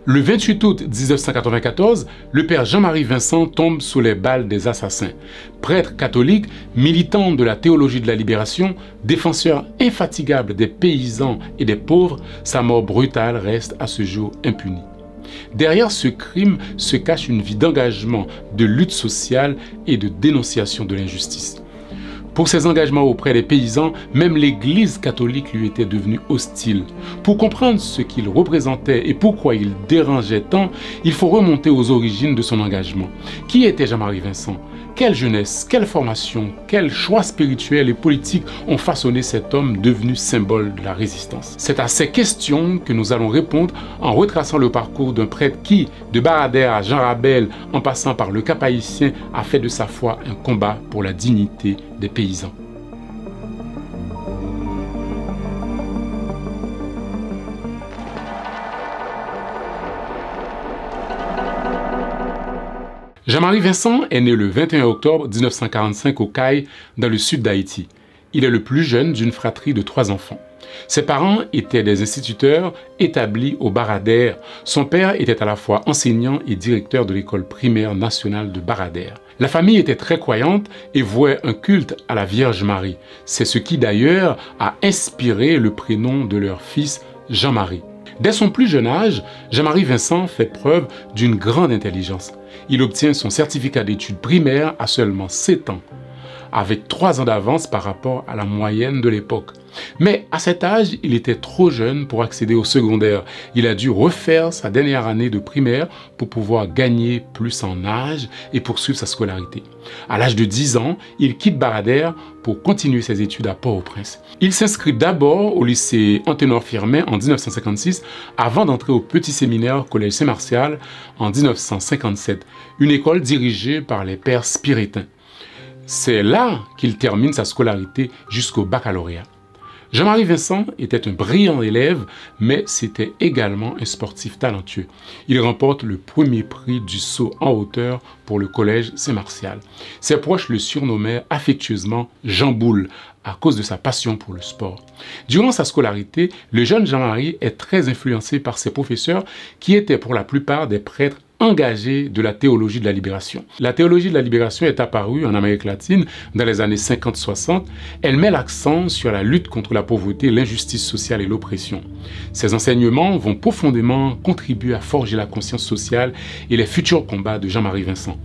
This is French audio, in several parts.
Le 28 août 1994, le père Jean-Marie Vincent tombe sous les balles des assassins. Prêtre catholique, militant de la théologie de la libération, défenseur infatigable des paysans et des pauvres, sa mort brutale reste à ce jour impunie. Derrière ce crime se cache une vie d'engagement, de lutte sociale et de dénonciation de l'injustice. Pour ses engagements auprès des paysans, même l'Église catholique lui était devenue hostile. Pour comprendre ce qu'il représentait et pourquoi il dérangeait tant, il faut remonter aux origines de son engagement. Qui était Jean-Marie Vincent? Quelle jeunesse, quelle formation, quels choix spirituels et politiques ont façonné cet homme devenu symbole de la résistance? C'est à ces questions que nous allons répondre en retraçant le parcours d'un prêtre qui, de Baradère à Jean Rabel, en passant par le Cap-Haïtien, a fait de sa foi un combat pour la dignité des paysans. Jean-Marie Vincent est né le 21 octobre 1945 au Cayes, dans le sud d'Haïti. Il est le plus jeune d'une fratrie de 3 enfants. Ses parents étaient des instituteurs établis au Baradère. Son père était à la fois enseignant et directeur de l'école primaire nationale de Baradère. La famille était très croyante et vouait un culte à la Vierge Marie. C'est ce qui d'ailleurs a inspiré le prénom de leur fils, Jean-Marie. Dès son plus jeune âge, Jean-Marie Vincent fait preuve d'une grande intelligence. Il obtient son certificat d'études primaires à seulement 7 ans, avec 3 ans d'avance par rapport à la moyenne de l'époque. Mais à cet âge, il était trop jeune pour accéder au secondaire. Il a dû refaire sa dernière année de primaire pour pouvoir gagner plus en âge et poursuivre sa scolarité. À l'âge de 10 ans, il quitte Baradère pour continuer ses études à Port-au-Prince. Il s'inscrit d'abord au lycée Anténor-Firmin en 1956 avant d'entrer au petit séminaire Collège Saint-Martial en 1957, une école dirigée par les pères spiritains. C'est là qu'il termine sa scolarité jusqu'au baccalauréat. Jean-Marie Vincent était un brillant élève, mais c'était également un sportif talentueux. Il remporte le premier prix du saut en hauteur pour le collège Saint-Martial. Ses proches le surnommaient affectueusement Jean Boule, à cause de sa passion pour le sport. Durant sa scolarité, le jeune Jean-Marie est très influencé par ses professeurs qui étaient pour la plupart des prêtres engagés de la théologie de la libération. La théologie de la libération est apparue en Amérique latine dans les années 50-60. Elle met l'accent sur la lutte contre la pauvreté, l'injustice sociale et l'oppression. Ces enseignements vont profondément contribuer à forger la conscience sociale et les futurs combats de Jean-Marie Vincent.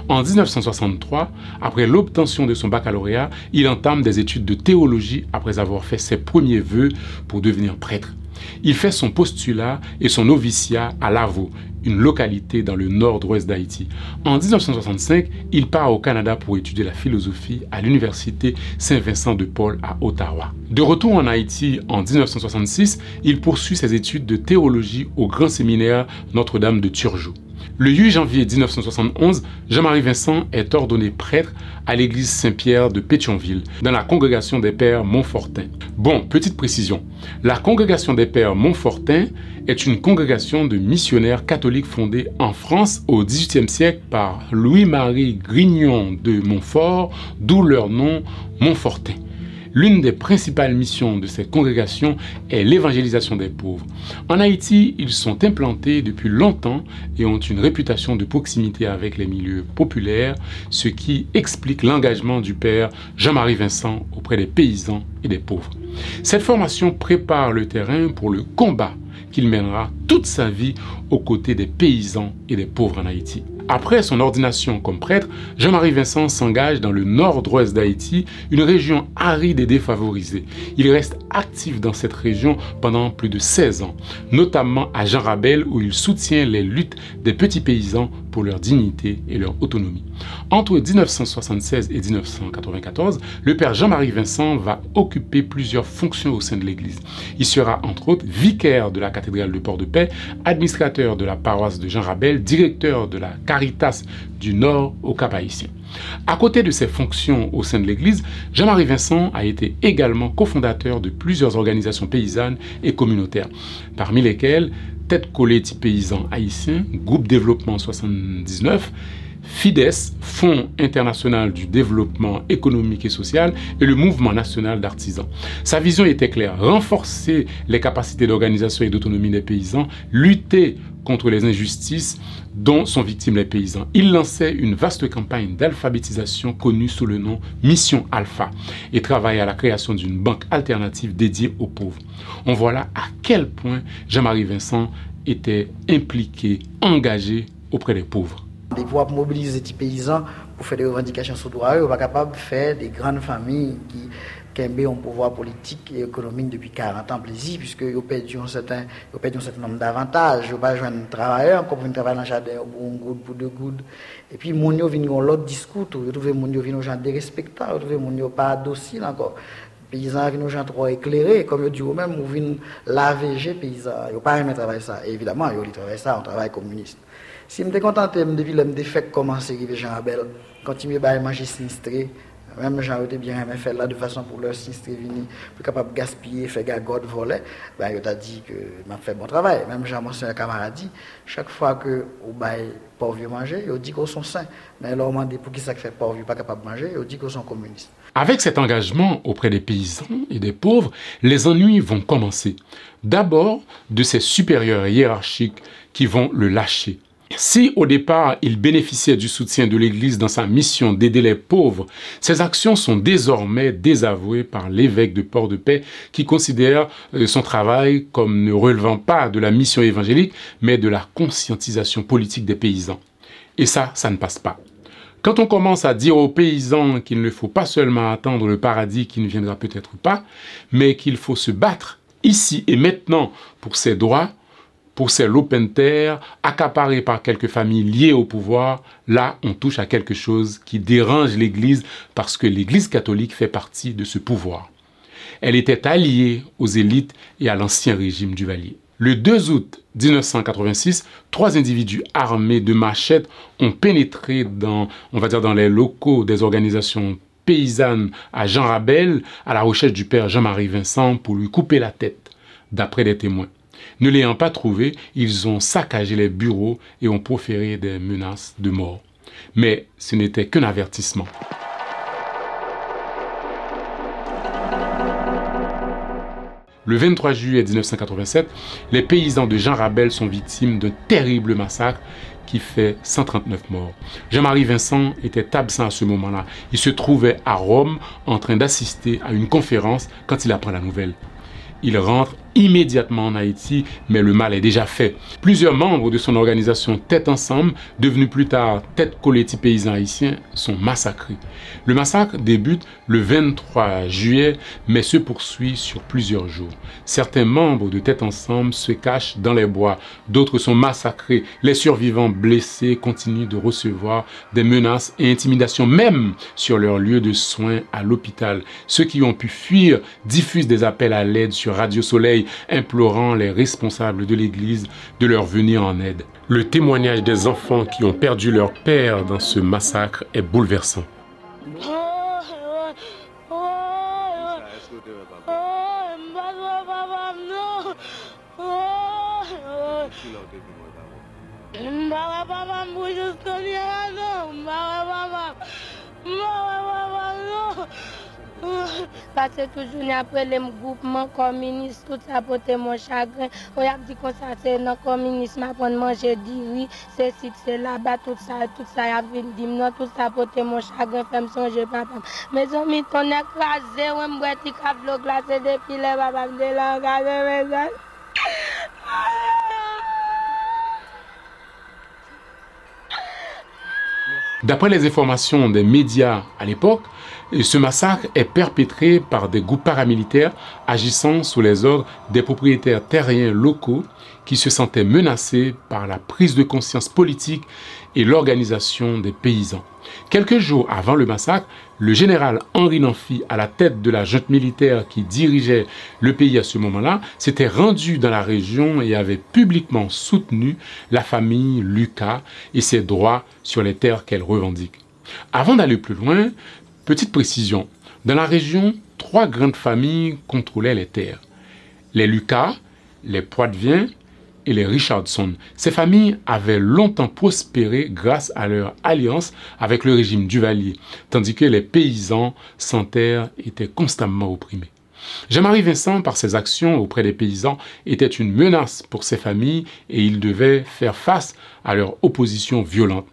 En 1963, après l'obtention de son baccalauréat, il entame des études de théologie après avoir fait ses premiers vœux pour devenir prêtre. Il fait son postulat et son noviciat à Lavaux, une localité dans le nord-ouest d'Haïti. En 1965, il part au Canada pour étudier la philosophie à l'université Saint-Vincent de Paul à Ottawa. De retour en Haïti en 1966, il poursuit ses études de théologie au grand séminaire Notre-Dame de Turgeau. Le 8 janvier 1971, Jean-Marie Vincent est ordonné prêtre à l'église Saint-Pierre de Pétionville, dans la congrégation des Pères Montfortins. Bon, petite précision, la congrégation des Pères Montfortins est une congrégation de missionnaires catholiques fondée en France au XVIIIe siècle par Louis-Marie Grignon de Montfort, d'où leur nom Montfortin. L'une des principales missions de cette congrégation est l'évangélisation des pauvres. En Haïti, ils sont implantés depuis longtemps et ont une réputation de proximité avec les milieux populaires, ce qui explique l'engagement du père Jean-Marie Vincent auprès des paysans et des pauvres. Cette formation prépare le terrain pour le combat qu'il mènera toute sa vie aux côtés des paysans et des pauvres en Haïti. Après son ordination comme prêtre, Jean-Marie Vincent s'engage dans le nord-ouest d'Haïti, une région aride et défavorisée. Il reste actif dans cette région pendant plus de 16 ans, notamment à Jean Rabel où il soutient les luttes des petits paysans pour leur dignité et leur autonomie. Entre 1976 et 1994, le père Jean-Marie Vincent va occuper plusieurs fonctions au sein de l'Église. Il sera entre autres vicaire de la cathédrale de Port-de-Paix, administrateur de la paroisse de Jean Rabel, directeur de la Caritas du Nord au Cap-Haïtien. À côté de ses fonctions au sein de l'Église, Jean-Marie Vincent a été également cofondateur de plusieurs organisations paysannes et communautaires, parmi lesquelles Tête Collée Paysan Haïtien, Groupe Développement 79, FIDES, Fonds international du développement économique et social, et le Mouvement national d'artisans. Sa vision était claire, renforcer les capacités d'organisation et d'autonomie des paysans, lutter contre les injustices dont sont victimes les paysans. Il lançait une vaste campagne d'alphabétisation connue sous le nom Mission Alpha et travaillait à la création d'une banque alternative dédiée aux pauvres. On voit là à quel point Jean-Marie Vincent était impliqué, engagé auprès des pauvres. Des pouvoirs mobiliser les paysans pour faire des revendications sur droit, ils ne sont pas capables de faire des grandes familles qui ont un pouvoir politique et économique depuis 40 ans plaisir, puisqu'ils ont perdu un certain nombre d'avantages. Ils n'ont pas joué un travailleur, comme ils travaillent dans le jardin pour un goutte, pour deux gouttes. Et puis, les gens viennent l'autre discours, ils trouvent les gens viennent aux gens dérespectables, ils trouvent les gens pas dociles encore. Les paysans viennent aux gens trop éclairés, comme ils disent eux-mêmes, ils viennent laver les paysans. Ils n'ont pas aimé travailler ça. Et évidemment, ils ont travaillé ça, on travaille communiste. Si je me contenté depuis le défait commencer avec Jean Abel, continuer à manger sinistré, même Jean était bien aimé faire là de façon pour leur sinistré venir, plus capable de gaspiller, faire gagote, voler, ben il a dit que m'a fait bon travail. Même Jean mon camarade dit, chaque fois que au bail pauvre manger, il dit qu'ils sont sains. Mais leur demande pour qui ça fait pauvre pas capable de manger, il dit qu'ils sont communistes. Avec cet engagement auprès des paysans et des pauvres, les ennuis vont commencer. D'abord de ses supérieurs hiérarchiques qui vont le lâcher. Si au départ il bénéficiait du soutien de l'Église dans sa mission d'aider les pauvres, ses actions sont désormais désavouées par l'évêque de Port-de-Paix qui considère son travail comme ne relevant pas de la mission évangélique mais de la conscientisation politique des paysans. Et ça ne passe pas. Quand on commence à dire aux paysans qu'il ne faut pas seulement attendre le paradis qui ne viendra peut-être pas, mais qu'il faut se battre ici et maintenant pour ses droits, pour ces lopins de terre accaparés par quelques familles liées au pouvoir, là on touche à quelque chose qui dérange l'Église parce que l'Église catholique fait partie de ce pouvoir. Elle était alliée aux élites et à l'ancien régime Duvalier. Le 2 août 1986, 3 individus armés de machettes ont pénétré dans les locaux des organisations paysannes à Jean Rabel à la recherche du père Jean-Marie Vincent pour lui couper la tête, d'après des témoins. Ne l'ayant pas trouvé, ils ont saccagé les bureaux et ont proféré des menaces de mort. Mais ce n'était qu'un avertissement. Le 23 juillet 1987, les paysans de Jean Rabel sont victimes d'un terrible massacre qui fait 139 morts. Jean-Marie Vincent était absent à ce moment-là. Il se trouvait à Rome en train d'assister à une conférence quand il apprend la nouvelle. Il rentre immédiatement en Haïti, mais le mal est déjà fait. Plusieurs membres de son organisation Tête Ensemble, devenus plus tard Tête Collectif Paysans Haïtiens, sont massacrés. Le massacre débute le 23 juillet, mais se poursuit sur plusieurs jours. Certains membres de Tête Ensemble se cachent dans les bois, d'autres sont massacrés. Les survivants blessés continuent de recevoir des menaces et intimidations, même sur leur lieu de soins à l'hôpital. Ceux qui ont pu fuir diffusent des appels à l'aide sur Radio Soleil, implorant les responsables de l'Église de leur venir en aide. Le témoignage des enfants qui ont perdu leur père dans ce massacre est bouleversant. Parce que toujours après les groupements communistes, tout ça portait mon chagrin. On a dit que ça c'est dans le communisme, apprendre manger du riz, c'est ci, c'est là-bas, tout ça, y a dit non, tout ça portait mon chagrin, fait me songer papa. Mes amis, on est écrasé, on me boit des câbles glacés depuis les papa de la regardez mes amis. D'après les informations des médias à l'époque, ce massacre est perpétré par des groupes paramilitaires agissant sous les ordres des propriétaires terriens locaux qui se sentaient menacés par la prise de conscience politique et l'organisation des paysans. Quelques jours avant le massacre, le général Henri Nanfi, à la tête de la junte militaire qui dirigeait le pays à ce moment-là, s'était rendu dans la région et avait publiquement soutenu la famille Lucas et ses droits sur les terres qu'elle revendique. Avant d'aller plus loin, petite précision, dans la région, 3 grandes familles contrôlaient les terres. Les Lucas, les Poitevins et les Richardson. Ces familles avaient longtemps prospéré grâce à leur alliance avec le régime Duvalier, tandis que les paysans sans terre étaient constamment opprimés. Jean-Marie Vincent, par ses actions auprès des paysans, était une menace pour ses familles et il devait faire face à leur opposition violente.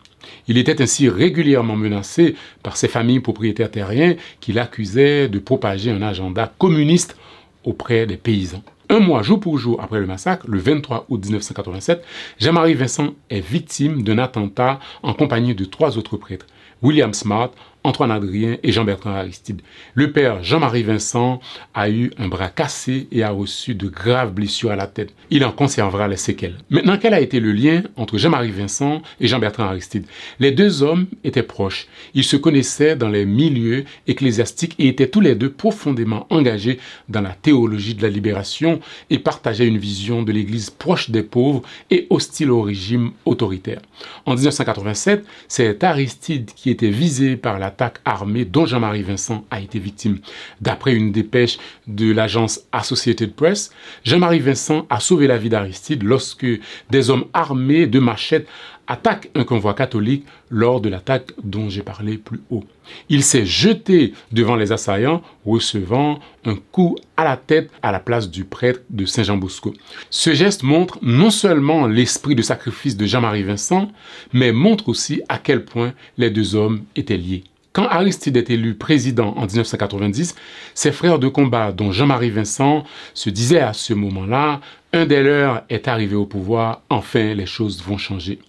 Il était ainsi régulièrement menacé par ses familles propriétaires terriens qui l'accusaient de propager un agenda communiste auprès des paysans. Un mois, jour pour jour après le massacre, le 23 août 1987, Jean-Marie Vincent est victime d'un attentat en compagnie de 3 autres prêtres, William Smart, Antoine Adrien et Jean-Bertrand Aristide. Le père Jean-Marie Vincent a eu un bras cassé et a reçu de graves blessures à la tête. Il en conservera les séquelles. Maintenant, quel a été le lien entre Jean-Marie Vincent et Jean-Bertrand Aristide? Les deux hommes étaient proches. Ils se connaissaient dans les milieux ecclésiastiques et étaient tous les deux profondément engagés dans la théologie de la libération et partageaient une vision de l'Église proche des pauvres et hostile au régime autoritaire. En 1987, c'est Aristide qui était visé par l'attaque armée dont Jean-Marie Vincent a été victime. D'après une dépêche de l'agence Associated Press, Jean-Marie Vincent a sauvé la vie d'Aristide lorsque des hommes armés de machettes attaquent un convoi catholique lors de l'attaque dont j'ai parlé plus haut. Il s'est jeté devant les assaillants, recevant un coup à la tête à la place du prêtre de Saint-Jean-Bosco. Ce geste montre non seulement l'esprit de sacrifice de Jean-Marie Vincent, mais montre aussi à quel point les deux hommes étaient liés. Quand Aristide est élu président en 1990, ses frères de combat, dont Jean-Marie Vincent, se disaient à ce moment-là, un des leurs est arrivé au pouvoir, enfin les choses vont changer.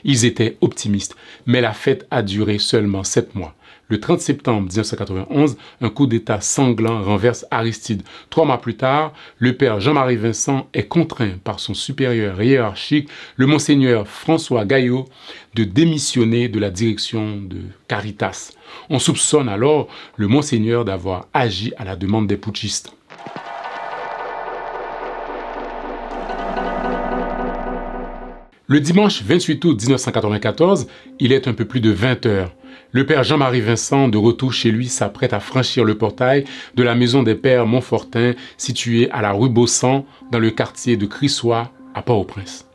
Ils étaient optimistes, mais la fête a duré seulement 7 mois. Le 30 septembre 1991, un coup d'État sanglant renverse Aristide. 3 mois plus tard, le père Jean-Marie Vincent est contraint par son supérieur hiérarchique, le monseigneur François Gaillot, de démissionner de la direction de Caritas. On soupçonne alors le monseigneur d'avoir agi à la demande des putschistes. Le dimanche 28 août 1994, il est un peu plus de 20 heures. Le père Jean-Marie Vincent, de retour chez lui, s'apprête à franchir le portail de la maison des pères Montfortin, située à la rue Baussan, dans le quartier de Crissois, à Port-au-Prince.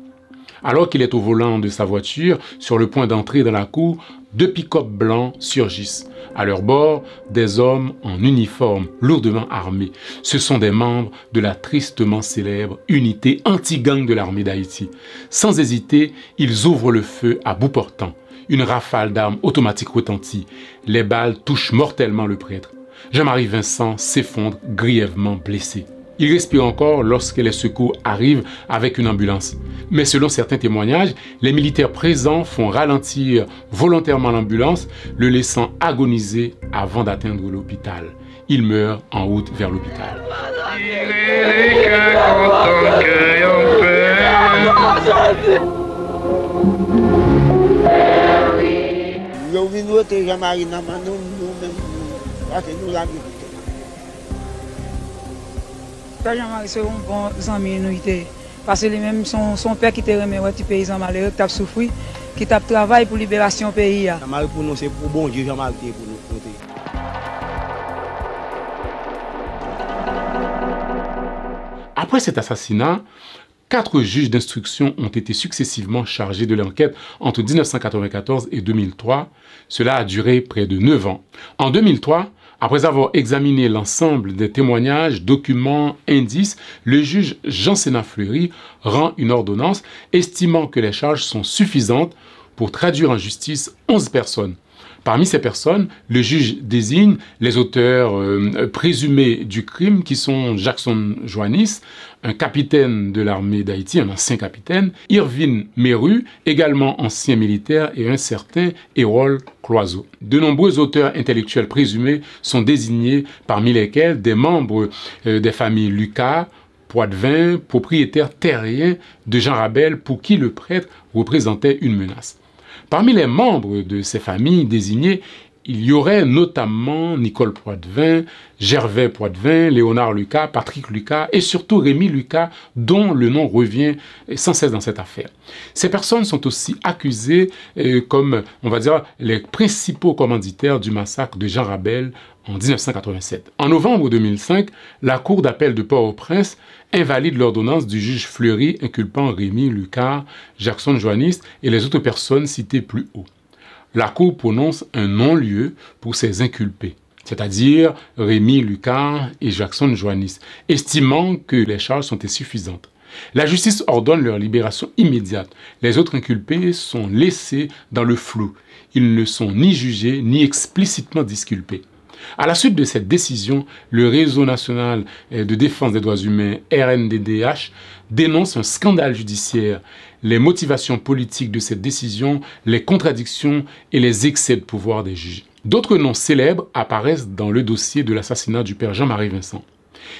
Alors qu'il est au volant de sa voiture, sur le point d'entrer dans la cour, 2 pick-up blancs surgissent. À leur bord, des hommes en uniforme, lourdement armés. Ce sont des membres de la tristement célèbre unité anti-gang de l'armée d'Haïti. Sans hésiter, ils ouvrent le feu à bout portant. Une rafale d'armes automatiques retentit. Les balles touchent mortellement le prêtre. Jean-Marie Vincent s'effondre grièvement blessé. Il respire encore lorsque les secours arrivent avec une ambulance. Mais selon certains témoignages, les militaires présents font ralentir volontairement l'ambulance, le laissant agoniser avant d'atteindre l'hôpital. Il meurt en route vers l'hôpital. Jean-Marie, c'est un bon ami, parce que lui-même, son père qui était remis, petit paysan malheureux, qui a souffert, qui a travaillé pour la libération du pays. Jean-Marie pour nous, c'est pour bon Dieu, Jean-Marie pour nous. Après cet assassinat, 4 juges d'instruction ont été successivement chargés de l'enquête entre 1994 et 2003. Cela a duré près de 9 ans. En 2003, après avoir examiné l'ensemble des témoignages, documents, indices, le juge Jean-Sénat Fleury rend une ordonnance estimant que les charges sont suffisantes pour traduire en justice 11 personnes. Parmi ces personnes, le juge désigne les auteurs présumés du crime qui sont Jackson Joannis, un capitaine de l'armée d'Haïti, un ancien capitaine, Irvin Meru, également ancien militaire, et un certain Erol Cloiseau. De nombreux auteurs intellectuels présumés sont désignés, parmi lesquels des membres des familles Lucas, Poitvin, propriétaires terriens de Jean Rabel, pour qui le prêtre représentait une menace. Parmi les membres de ces familles désignées, il y aurait notamment Nicole Poitvin, Gervais Poitvin, Léonard Lucas, Patrick Lucas et surtout Rémi Lucas, dont le nom revient sans cesse dans cette affaire. Ces personnes sont aussi accusées comme, on va dire, les principaux commanditaires du massacre de Jean Rabel en 1987. En novembre 2005, la Cour d'appel de Port-au-Prince invalide l'ordonnance du juge Fleury inculpant Rémi Lucas, Jackson Joannis et les autres personnes citées plus haut. La Cour prononce un non-lieu pour ces inculpés. c'est-à-dire Rémy Lucas et Jackson Joannis, estimant que les charges sont insuffisantes. La justice ordonne leur libération immédiate. Les autres inculpés sont laissés dans le flou. Ils ne sont ni jugés ni explicitement disculpés. À la suite de cette décision, le Réseau national de défense des droits humains, RNDDH, dénonce un scandale judiciaire, les motivations politiques de cette décision, les contradictions et les excès de pouvoir des juges. D'autres noms célèbres apparaissent dans le dossier de l'assassinat du père Jean-Marie Vincent.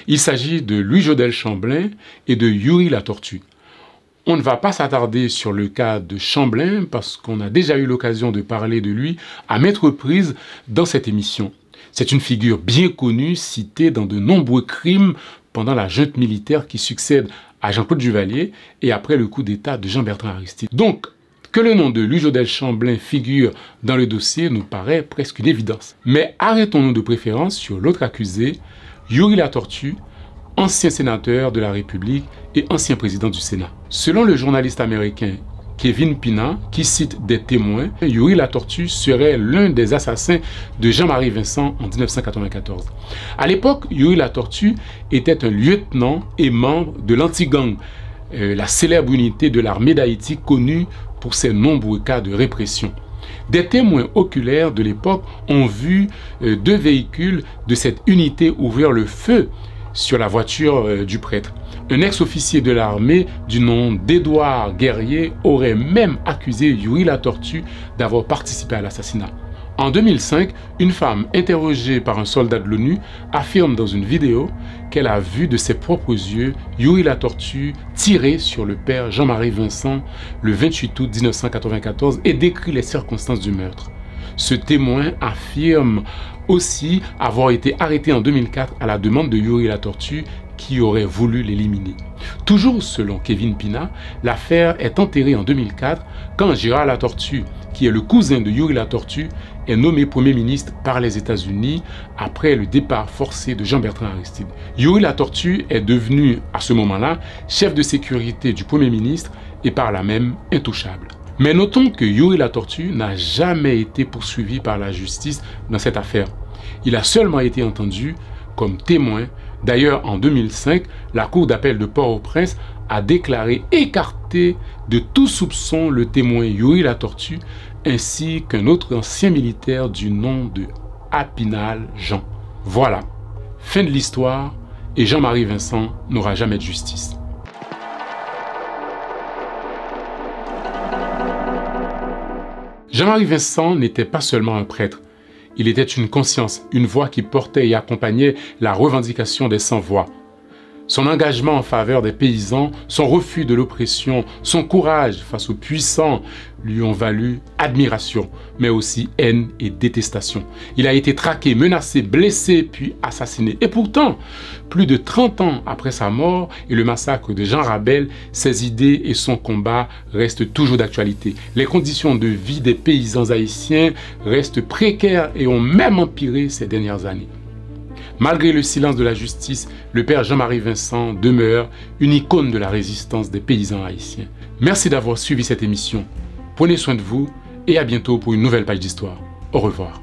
Il s'agit de Louis-Jodel Chamblin et de Youri Latortue. On ne va pas s'attarder sur le cas de Chamblin parce qu'on a déjà eu l'occasion de parler de lui à maintes reprises dans cette émission. C'est une figure bien connue, citée dans de nombreux crimes pendant la junte militaire qui succède à Jean-Claude Duvalier et après le coup d'État de Jean-Bertrand Aristide. Donc, que le nom de Louis-Jodel Chamblin figure dans le dossier nous paraît presque une évidence. Mais arrêtons-nous de préférence sur l'autre accusé, Youri Latortue, ancien sénateur de la République et ancien président du Sénat. Selon le journaliste américain Kevin Pina, qui cite des témoins, Youri Latortue serait l'un des assassins de Jean-Marie Vincent en 1994. À l'époque, Youri Latortue était un lieutenant et membre de l'Anti-Gang, la célèbre unité de l'armée d'Haïti connue pour ses nombreux cas de répression. Des témoins oculaires de l'époque ont vu 2 véhicules de cette unité ouvrir le feu sur la voiture du prêtre. Un ex-officier de l'armée du nom d'Édouard Guerrier aurait même accusé Youri Latortue d'avoir participé à l'assassinat. En 2005, une femme interrogée par un soldat de l'ONU affirme dans une vidéo qu'elle a vu de ses propres yeux Youri Latortue tirer sur le père Jean-Marie Vincent le 28 août 1994 et décrit les circonstances du meurtre. Ce témoin affirme aussi avoir été arrêté en 2004 à la demande de Youri Latortue qui aurait voulu l'éliminer. Toujours selon Kevin Pina, l'affaire est enterrée en 2004 quand Gérard Latortue, qui est le cousin de Youri Latortue, est nommé Premier ministre par les États-Unis après le départ forcé de Jean-Bertrand Aristide. Youri Latortue est devenu, à ce moment-là, chef de sécurité du Premier ministre et par là même intouchable. Mais notons que Youri Latortue n'a jamais été poursuivi par la justice dans cette affaire. Il a seulement été entendu comme témoin. D'ailleurs, en 2005, la Cour d'appel de Port-au-Prince a déclaré écarter de tout soupçon le témoin Youri Latortue ainsi qu'un autre ancien militaire du nom de Apinal Jean. Voilà, fin de l'histoire et Jean-Marie Vincent n'aura jamais de justice. Jean-Marie Vincent n'était pas seulement un prêtre. Il était une conscience, une voix qui portait et accompagnait la revendication des sans-voix. Son engagement en faveur des paysans, son refus de l'oppression, son courage face aux puissants lui ont valu admiration, mais aussi haine et détestation. Il a été traqué, menacé, blessé, puis assassiné. Et pourtant, plus de 30 ans après sa mort et le massacre de Jean Rabel, ses idées et son combat restent toujours d'actualité. Les conditions de vie des paysans haïtiens restent précaires et ont même empiré ces dernières années. Malgré le silence de la justice, le père Jean-Marie Vincent demeure une icône de la résistance des paysans haïtiens. Merci d'avoir suivi cette émission. Prenez soin de vous et à bientôt pour une nouvelle page d'histoire. Au revoir.